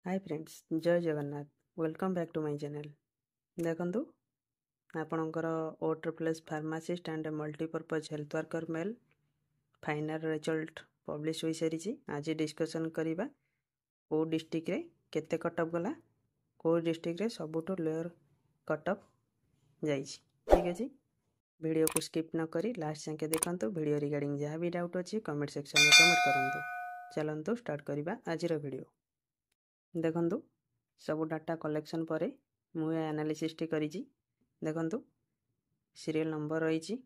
हाय friends, जय Jagannath. Welcome back to my channel. देखंतु आपणकर O++ pharmacist and multipurpose health worker male final result publish हो सारी। आज डिस्कसन करवा को डिस्ट्रिक्ट रे केते कटअप गला, को डिस्ट्रिक्ट रे सबुठो लोअर कटअप जाई। ठीक अछि, वीडियो को स्किप न करी लास्ट जाके देखंतु। वीडियो रिगार्डिंग जहाँ भी डाउट अच्छी कमेंट सेक्शन में कमेंट करंतु। चलंतु स्टार्ट करवा आज वीडियो। देखंतु सब डाटा कलेक्शन पर मुझे एनालिसिस करी। देखंतु सीरियल नंबर रही,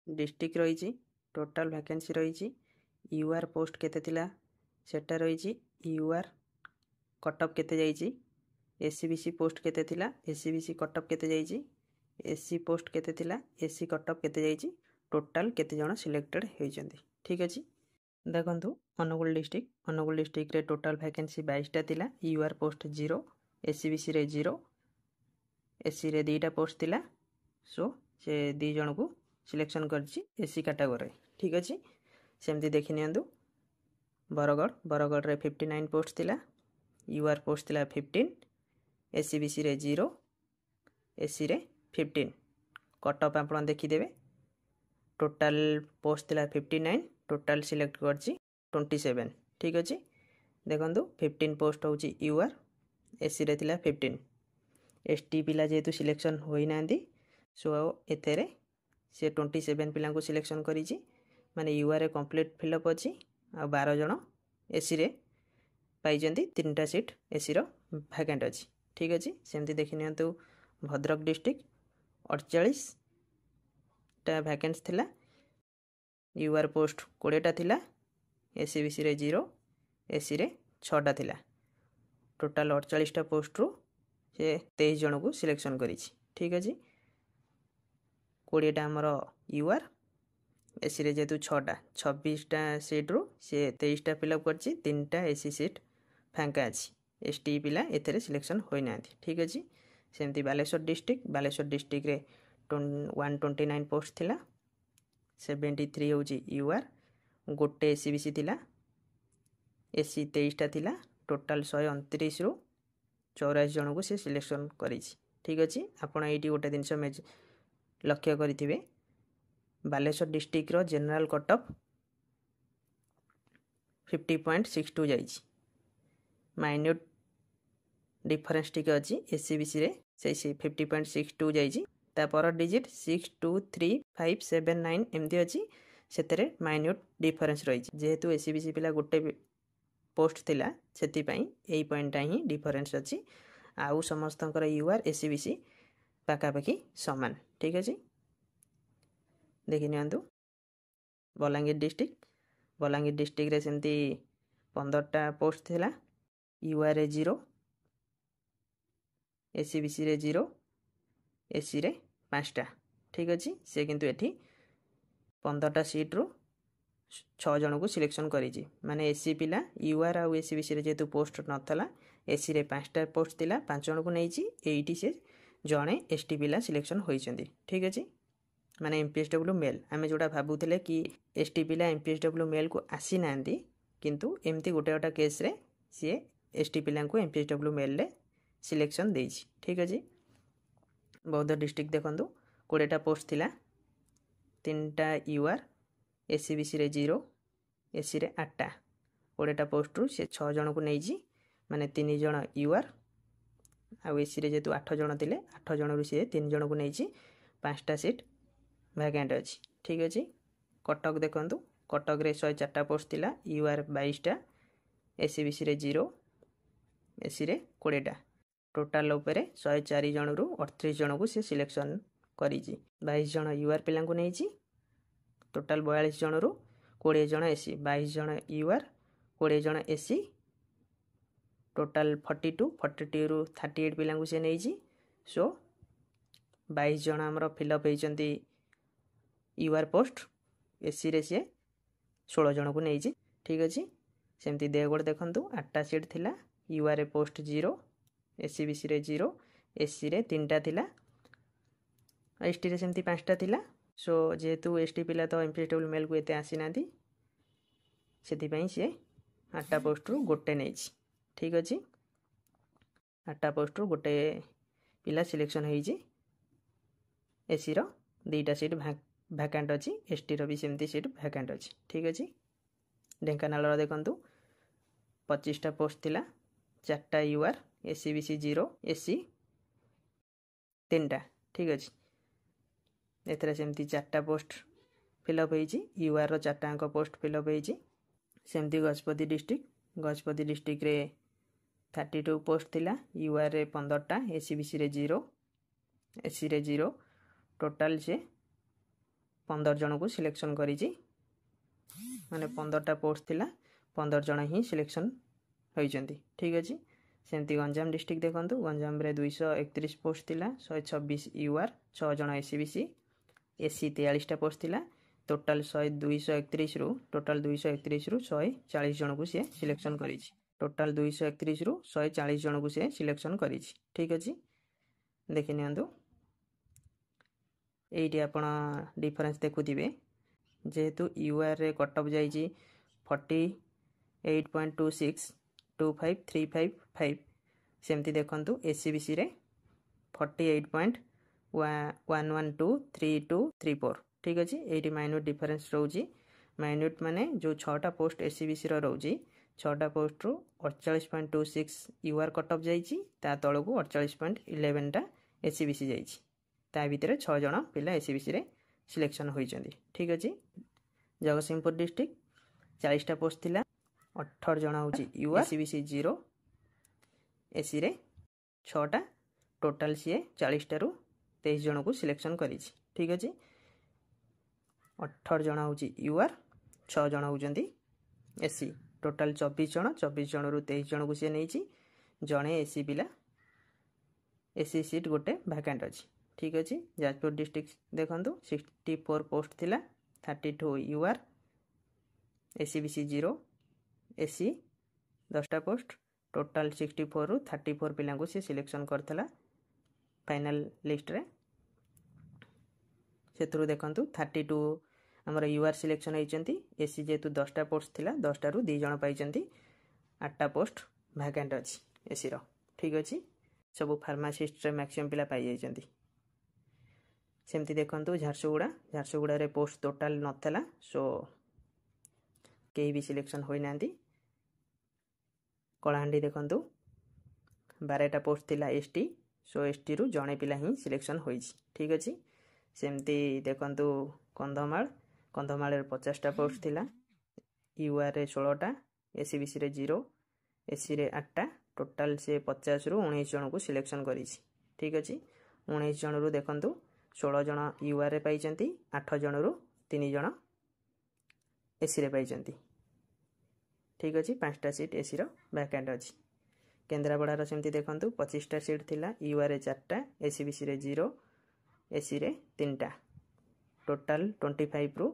डिस्ट्रिक्ट रही, टोटल वैकेंसी रही, यूआर पोस्ट केते थिला सेटा रही, यूआर कटअप केते जाइछि, एससीबीसी पोस्ट केते थिला, एससीबीसी कटअप केते जाइछि, एससी पोस्ट केते थिला, एससी कटअप केते जाइछि, टोटल केते जण सिलेक्टेड होइछन्ति। ठीक अछि, देखंतु अनुगुल डिस्ट्रिक्ट रे टोटल वैकेंसी 22टा थिला, यूआर पोस्ट 0, एससीबीसी रे 0, एससी रे 2टा पोस्ट थिला। सो से 2 जण को सिलेक्शन करछि एससी कैटेगरी। ठीक अछि, सेमती देखि नियंतु बरगढ़ रे 59 पोस्ट थिला, यूआर पोस्ट थिला 15, एससीबीसी रे 0, एससी रे 15। कटअप आपण देखि देबे, टोटल पोस्ट थिला 59, टोटल सिलेक्ट करछि 27। ठीक अछि, देखंतु 15 पोस्ट होछि यूआर, एससी रे थिला 15। एसटी पिला जेतु सिलेक्शन होई नांदी, सो एथेरे से 27 पिला को सिलेक्शन करिछि, माने यूआर रे कंप्लीट फिलअप अछि आ 12 जण एससी रे पाइजंती, 3टा सीट एससी रो वैकेंट अछि। ठीक अछि, सेमती देखि नियंतु भद्रक डिस्ट्रिक्ट 48 टा वैकेंट्स थिला, यूआर पोस्ट 20टा थिला, एससीबीसी रे 0, एससी रे 6टा थिला। टोटल 48टा पोस्ट रु से 23 जण को सिलेक्शन करिछि। ठीक अछि, 20टा हमर यूआर, एससी रे जेतु 6टा, 26टा सीट रु से 23टा फिलअप करछि, 3टा एससी सीट फांका अछि। एसटी पिला एथरे सिलेक्शन होई नांती। ठीक अछि, सेमती बालेश्वर डिस्ट्रिक्ट रे 129 पोस्ट थिला, 73 होछि यूआर, गोटे एससीबीसी थिला, एससी 23टा थिला, टोटल 129 रु 84 जण को से सिलेक्शन करिछि। ठीक अछि, आपण एटी गोटे दिनस लक्ष्य करिथिबे, बालेश्वर डिस्ट्रिक्ट रो जनरल कटअप 50.62 जाइछि। माइन्यूट डिफरेंस टिके अछि, एससीबीसी रे से 50.62 जाइछि। तापर डिजिट 623579 एमती अछि, सेतरे माइन्यूट डिफरेंस रही। जेहेतु एससीबीसी पिला गोटे पोस्ट थिला, सेति पई एई पॉइंट ही डिफरेंस अछि। आउ समस्तंकर यूआर एससीबीसी पाखापाखि समान। ठीक अछि, देखि नियंतु बलांगीर डिस्ट्रिक्ट रे सेमती 15टा पोस्ट थिला, यूआर रे 0, एससीबीसी रे 0, एससी रे 5टा। ठीक अछि, से किंतु एठी 15टा सीट रु 6 जण को सिलेक्शन करिछि, माने एससी पिला यूआर आ एससीबीसी रे जेतु पोस्ट नथला, एससी रे 5टा पोस्ट थिला, 5 जण को नेछि, एटी से जणे एसटी पिला सिलेक्शन होइछन्ती। ठीक अछि, माने एमपीएसडब्ल्यू मेल आमे जोडा भाबुथिले कि एसटी पिला एमपीएसडब्ल्यू मेल को आसी नांदी, किंतु एमती गोटे केस रे से एसटी पिला को एमपीएसडब्ल्यू मेल रे सिलेक्शन देछि। ठीक अछि, बौद्ध डिस्ट्रिक्ट देखंतु 20टा पोस्ट थिला, 3टा यूआर, एससीबीसी रे 0, एससी रे 8टा। 20टा पोस्ट रु से 6 जण को नेछि, माने 3 जण यूआर आ एससी रे जेतु 8 जण थिले, 8 जण रु से 3 जण को नेछि, 5टा सीट वैकेंट अछि। ठीक अछि, कटक देखंतु, कटक रे 104टा पोस्ट थिला, यूआर 22टा, एससीबीसी रे 0, एससी रे 20टा। टोटल ऊपर 104 जण रु 38 जण को से सिलेक्शन करिछि। 22 जण यूआर पिला को नेछि, टोटल 42 जण रु 20 जण एससी, 22 जण यूआर, 20 जण एससी, टोटल 42 रु 38 पिला को से नेछि। सो 22 जण हमर फिलअप हेइचंती यूआर पोस्ट, एससी रे से 16 जण को नेछि। ठीक अछि, सेमती देवगढ़ देखंतु 8टा सीट थिला, यूआर रे पोस्ट 0, एससीबीसी रे 0, एससी रे 3टा थिला, एसटी रे सेमती 5टा थिला। सो जेहेतु एसटी पिला तो एमपीएसडब्ल्यू मेल को एते आसी नांदी, सेति पई से 8टा पोस्ट रु गोटे नेछि। ठीक अच्छे 8टा पोस्ट रु गोटे पिला सिलेक्शन होईची एसी रो 2टा सीट भैकेंट अच्छी एसटी रो भी सेमती सीट भैकेंट अच्छी ठीक अच्छे ढेंकानाल देखंतु 25टा पोस्ट थिला 4टा यूआर एसीबीसी 0 एसी 3टा ठीक अच्छे एथरा सेमती 4टा पोस्ट फिलअप होईची यूआर रो 4टा अंक पोस्ट फिलअप होईची सेमती गजपति डिस्ट्रिक्ट रे 32 पोस्ट थिला यूआर रे 15टा एसीबीसी रे 0 एसी रे 0 टोटाल से 15 जन को सिलेक्शन करिची माने 15टा पोस्ट थिला 15 जन ही सिलेक्शन होइचंती ठीक अछि सेमती गंजाम डिस्ट्रिक्ट देखंतु गंजाम रे 231 पोस्ट थिला 126 यूआर 6 जन एसीबीसी एसी 43टा पोस्ट थिला टोटाल 231 रु टोटाल 231 रु 140 जन को से सिलेक्शन करिची टोटाल 231 रु 140 जन को से सिलेक्शन करिची ठीक अछि देखि नियंतु एटी आपण डिफरेंस देखुथिबे जेहेतु यूआर रे कट ऑफ जाइची 48.26 25355 सेमती देखंतु एसीबीसी रे 48.1123234 ठीक अछि एटी माइन्यूट डिफरेंस रहउची माइन्यूट माने जो 6टा पोस्ट एसीबीसी रो रहउची 6टा पोस्ट रो 48.26 यूआर कट ऑफ जाइची ता तळको 48.11 टा एसीबीसी जाइची ता भितरे 6 जन पिला एसीबीसी रे सिलेक्शन होइचंदी ठीक अछि जगतसिंहपुर डिस्ट्रिक्ट 40टा पोस्ट थिला 18 जन होची यूआर एसीबीसी 0 एसी रे 6टा टोटल सी 40 टारू 23 जन को सिलेक्शन करिछि ठीक अछि 18 जन होची यूआर 6 जन होचंदी एसी टोटल 24 जन रु 23 जन को से नेछि जणे एसी पिला एसी सीट गोटे वैकेंट अछि ठीक अच्छे जाजपुर डिस्ट्रिक्ट देखंतु 64 पोस्ट थिला 32 यूआर एसीबीसी 0 एसी 10टा पोस्ट टोटाल 64 रु 34 पिला को से सिलेक्शन करथला फाइनल लिस्ट रे सेथरु देखंतु 32 हमर यूआर सिलेक्शन होइचंती एसी जेतु 10टा पोस्ट थिला 10टा रु 2 जण पाइचंती 8टा पोस्ट वैकेंट अछि एसी रो ठीक अछि सब फार्मासिस्ट रे मैक्सिमम पिला पाइ जाइचंती सेमती देखंतु झारसुगुड़ा रे पोस्ट टोटाल नथला सो केही भी सिलेक्शन होई नांती कलाहांडी देखंतु 12टा पोस्ट थिला एसटी सो एसटी रु जणे पिला ही सिलेक्शन होईची ठीक अछि सेमती देखंतु कंधमाल रे 50टा पोस्ट थिला यूआर रे 16टा एसीबीसी रे 0 एसी रे 8टा टोटाल से 50 रु 19 जन को सिलेक्शन करिछि ठीक अछि 19 जन रु देखंतु 16 जन यूआर रे पाइचंती 8 जन रु 3 जन एसी रे पाइचंती ठीक अछि 5टा सीट एसी रो वैकेंट अछि केंद्रापड़ा रो सेमती देखंतु 25टा सीट थिला यूआर रे 4टा एसीबीसी रे 0 एसी रे 3टा टोटाल 25 रु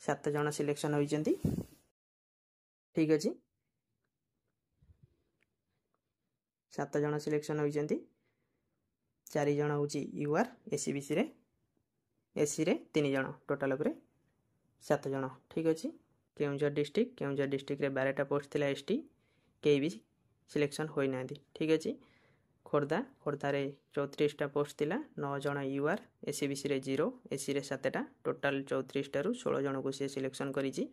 7 जन सिलेक्शन होइचंती ठीक अछि 7 जन सिलेक्शन होइचंती 4 जन होची यूआर एसीबीसी रे एसी रे 3 जन टोटाल उपरे 7 जन ठीक अछि केउंझर डिस्ट्रिक्ट रे 12टा पोस्ट थिला एसटी के भी सिलेक्शन होई नांदी ठीक अछि खोर्धा रे 34टा पोस्ट थिला 9 जन यूआर एसीबीसी रे 0 एसी रे 7टा टोटाल 34 टारू 16 जन को से सिलेक्शन करिछि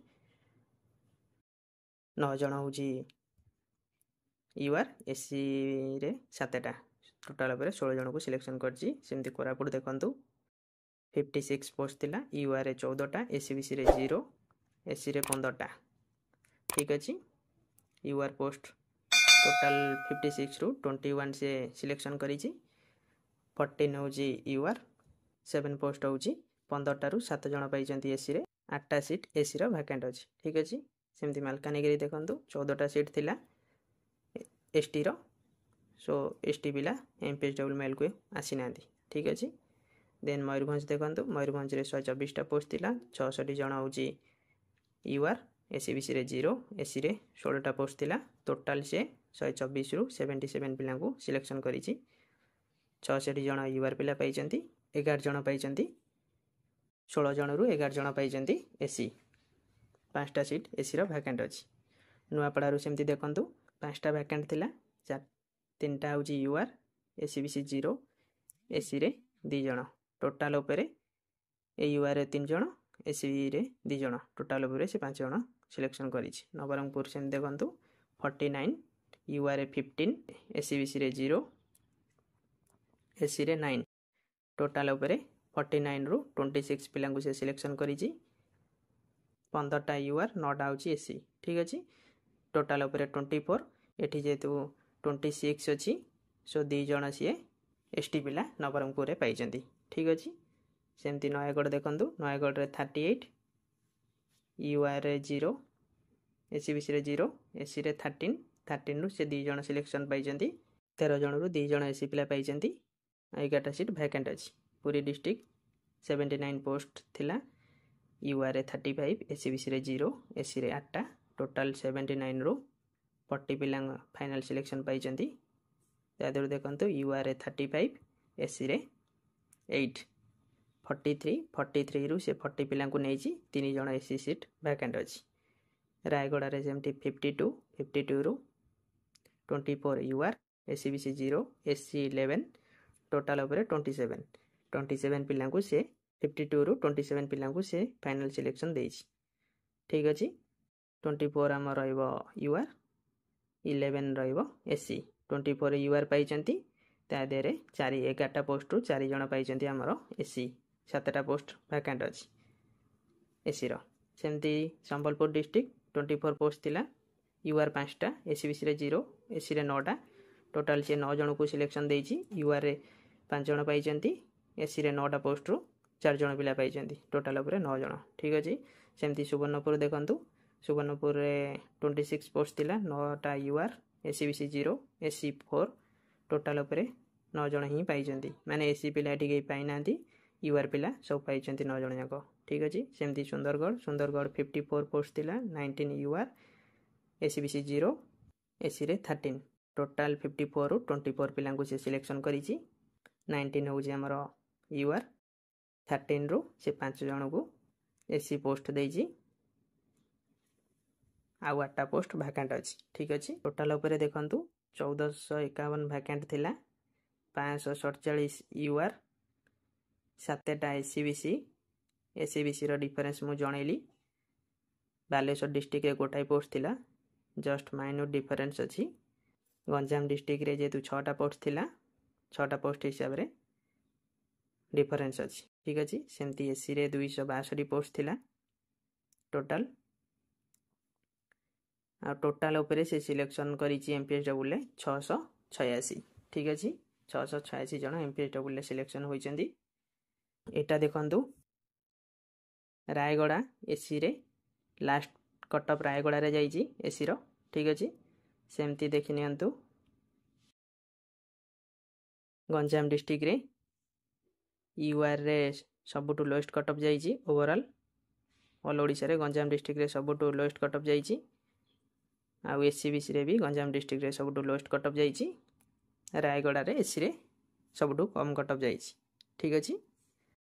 9 जन होची यूआर एसी रे 7टा टोटाल उपरे 16 जन को सिलेक्शन करछि सेमती कोरापुट देखंतु 56 पोस्ट थिला यूआर रे 14टा एसीबीसी रे 0 एसी रे 15टा ठीक अछि यूआर पोस्ट टोटाल 56 रु 21 से सिलेक्शन करिछि 14 होची यूआर 7 पोस्ट होची 15 टारू 7 जन पाइचंती एसी रे 8टा सीट एसी रो वैकेंट अछि ठीक अछि सेमती मालकानगिरी देखंतु 14टा सीट थिला एसटी रो सो एसटी पिला एमपीएसडब्ल्यू मेल को आसी नांदी ठीक अछि देन मयूरभंज देखंतु मयूरभंज रे 124टा पोस्ट थिला 66 जन होची यूआर एसीबीसी रे 0 एसी रे 16टा पोस्ट थिला टोटाल से 124 रु 77 पिला को सिलेक्शन करिछि 66 जन यूआर पिला पाइचंती 11 जन पाइचंती 16 जन रु 11 जन पाइचंती एसी 5टा सीट एसी रो वैकेंट अछि नुआपड़ा रु सेमती देखंतु 5टा वैकेंट थिला 3टा हूँ यूआर एसीबीसी 0 एसी रे 2 जण टोटाल उपरे ए यूआर रे 3 जण एसी रे 2 जण टोटाल उपरे से 5 जण सिलेक्शन करिछि। नवरंगपुर से देखंतु 49 यूआर रे 15 एसीबीसी रे 0 एसी रे 9 टोटाल उपरे 49 रु 26 पिलांगु से सिलेक्शन करिछि। 15टा यूआर 9टा हूँ एसी ठीक अछि। टोटाल उपरे 24 एठी जेतु 26 अछि सो 2 जण सी एसटी पिला नवरंगपुर रे पाइजंती ठीक अछि। सेमती नयागढ़ देखंतु नयागढ़ रे 38 यूआर रे 0 एसीबीसी रे 0 एसी रे 13 रु से 2 जण सिलेक्शन पाइजंती। 13 जण रु 2 जण एसी पिला पाइजंती। 11टा सीट वैकेंट अछि। पुरी डिस्ट्रिक्ट 79 पोस्ट थिला यूआर रे 35 एसीबीसी रे 0 एसी रे 8टा टोटाल 79 रु 40 पिला फाइनल सिलेक्शन पाइजंती। तादर देखंतु यूआर रे 35 एसी रे 8 43 रु से 40 पिला को नेछि 3 जण एसी सीट वैकेंट अछि। रायगढ़ रे जेमती 52 रु 24 यूआर एसीबीसी 0 एसी 11 टोटाल उपरे 27 पिला को से 52 रु 27 पिला को से फाइनल सिलेक्शन देछि ठीक अछि। 24 आम रहइबो यूआर 11 रहइबो एसी 24 यूआर पाइचंती ता देरे 11टा पोस्ट रु 4 जण पाइचंती हमर एसी 7टा पोस्ट वैकेंट अछि एसी रो। सेमती संबलपुर डिस्ट्रिक्ट 24 पोस्ट थिला यूआर 5टा एसीबीसी रे 0 एसी रे 9टा टोटाल से 9 जण को सिलेक्शन देछि। यूआर रे 5 जण पाइचंती एसी रे 9टा पोस्ट रु 4 जण पिला पाइचंती टोटाल उपरे 9 जण ठीक अछि। सेमती सुवर्णपुर देखंतु सुवर्णपुर रे 26 पोस्ट थिला 9टा यूआर एसीबीसी 0 एसी 4 टोटाल उपरे 9 जण ही पाइचंती माने एसी पिला एठी पाइ नांती यूआर पिला सब पाइचंती 9 जण जाको ठीक अछि। सेमती सुंदरगढ़ 54 पोस्ट थिला 19 यूआर एसीबीसी 0 एसी रे 13 टोटाल 54 रु 24 पिला को से सिलेक्शन करिछि। 19 होउछि हमर यूआर 13 रु से 5 जण को एसी पोस्ट देछि आ 8टा पोस्ट वैकेंट अछि ठीक अछि। टोटाल उपरे देखंतु 1451 वैकेंट थिला 547 यूआर 7टा एसीबीसी रो डिफरेंस मु जणैली। बालेश्वर डिस्ट्रिक्ट रे गोटाई पोस्ट थिला जस्ट माइनर डिफरेंस अछि। गंजाम डिस्ट्रिक्ट रे जेतु 6टा पोस्ट थिला 6टा पोस्ट हिसाब रे डिफरेंस अछि ठीक अछि। सेमती एसी रे 262 पोस्ट थिला टोटल आ टोटाल उपरे से सिलेक्शन करिछि एमपीएसडब्ल्यू ले 686 ठीक अछि। 686 जण एमपीएसडब्ल्यू ले सिलेक्शन होइचंदी। एटा देखंतु रायगढ़ एसी रे लास्ट कटअप रायगढ़ रे जाइछि एसी रो ठीक अछि। सेमती देखि नियंतु गंजाम डिस्ट्रिक्ट रे यूआर रे सबटु लोएस्ट कटअप जाइछि ओवरऑल ऑल ओडिसा रे गंजाम डिस्ट्रिक्ट रे सबटु लोएस्ट कटअप जाइछि आ एसीबीसी रे भी गंजाम डिस्ट्रिक्ट रे सबटु लोएस्ट कटअप जाइछि। रायगढ़ रे एसी रे सबटु कम कटअप जाइछि ठीक अछि।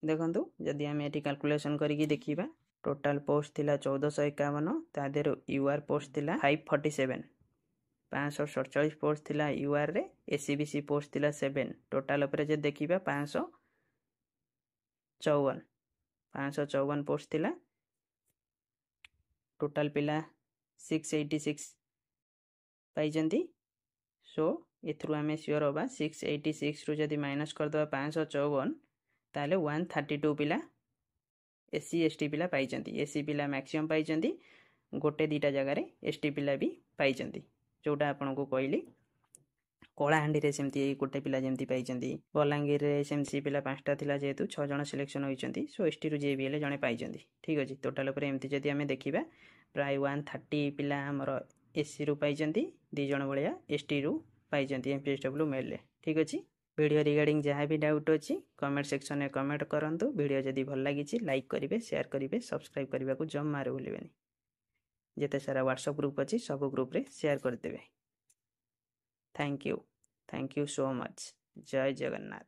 देखंतु जदि हम एठी कैलकुलेशन करिकि देखिबा टोटल पोस्ट थिला 1451 ता देरो यूआर पोस्ट थिला 547 547 पोस्ट थिला यूआर रे एसीबीसी पोस्ट थिला 7 टोटल उपरे जे देखिबा 554 पोस्ट थिला टोटल पिला 686 पाइजंती सो एथरु आमे श्योर होबा 686 रु जदि माइनस कर दबा 554 ताले 132 पिला एससी एसटी पिला पाइजंती। एससी पिला मैक्सिमम पाइजंती गोटे दीटा जगह रे एसटी पिला भी पाइजंती जोटा आपन को कहली। कोलाहांडी रे सेमती गोटे पिला जेमती पाइजंती। बलांगीर रे सेमसी पिला 5टा थिला जेतु 6 जण सिलेक्शन होइचंती सो एसटी रु जे भी हेले जणे पाइजंती ठीक अछि। टोटल ऊपर एमती जदि हमें देखिबा प्राय 130 पिला हमर एससी रु पाइजंती 2 जण बळिया एसटी रु पाइजंती एमपीएसडब्ल्यू मेल रे ठीक अछि। वीडियो रिगार्डिंग जहाँ भी डाउट अछि कमेंट सेक्शन में कमेंट करंतु। वीडियो जदि भल लागिछि लाइक करिवे शेयर करिवे सब्सक्राइब करबा को जम्मा भूलिबेनी। जेते सारा व्हाट्सएप ग्रुप अछि सब ग्रुप रे शेयर कर देबे। Thank you so much. जय जगन्नाथ।